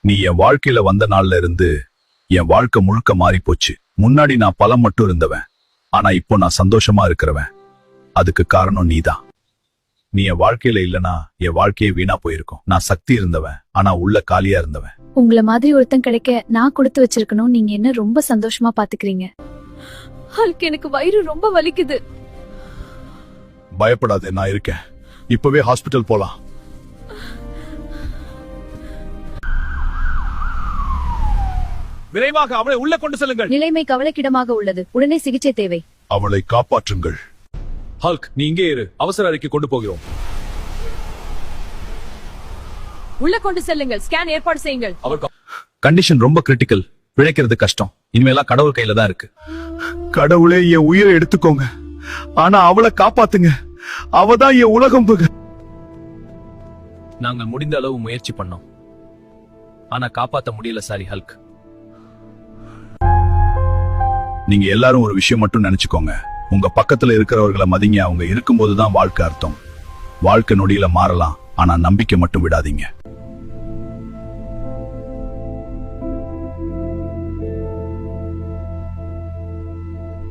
நீ என் வாழ்க்கையில வந்த நாள்ல இருந்து என் வாழ்க்கை முழுக்க மாறி போச்சு. முன்னாடி நான் பலம் மட்டும் இருந்தவன், ஆனா இப்போ நான் சந்தோஷமா இருக்கிறவன். அதுக்கு காரணம் நீதான். நீ என் வாழ்க்கையில இல்லனா என் வாழ்க்கையே வீணா போயிருக்கும். நான் சக்தி இருந்தவன், ஆனா உள்ள காலியா இருந்தவன். உங்கள மாதிரி ஒருத்தன் கிடைக்க நான் கொடுத்து வச்சிருக்கணும். நீங்க என்ன ரொம்ப சந்தோஷமா பாத்துக்கிறீங்க. ஹல்க், எனக்கு வயிறு ரொம்ப வலிக்குது. பயப்படாதே, நான் இருக்கேன். இப்பவே ஹாஸ்பிடல் போலாம். விரைவாக அவளை உள்ள கொண்டு செல்லுங்கள். நிலைமை கவலைக்கிடமாக உள்ளது. உடனே சிகிச்சை தேவை. அவளை காப்பாற்றுங்கள். ஹல்க், நீ இங்கே இரு. அவசர அறைக்கு கொண்டு போகிறோம். உள்ள கொண்டு செல்லுங்கள். ஸ்கேன் ஏற்பாடு செய்யுங்கள். கண்டிஷன் ரொம்ப கிரிட்டிக்கல். பிழைக்கிறது கஷ்டம். இனிமேலாம் கடவுள் கையில தான் இருக்கு. கடவுளே, என் உயிரை எடுத்துக்கோங்க, ஆனா அவளை காப்பாத்துங்க. அவதான் என் உலகம். நாங்கள் முடிந்த அளவு முயற்சி பண்ணோம், ஆனா காப்பாத்த முடியல. Sorry Hulk. நீங்க எல்லாரும் ஒரு விஷயம் மட்டும் நினைச்சுக்கோங்க. உங்க பக்கத்துல இருக்கிறவர்களை மதிங்க. அவங்க இருக்கும்போதுதான் வாழ்க்கை அர்த்தம். வாழ்க்கை நொடியில மாறலாம், ஆனா நம்பிக்கை மட்டும் விடாதீங்க.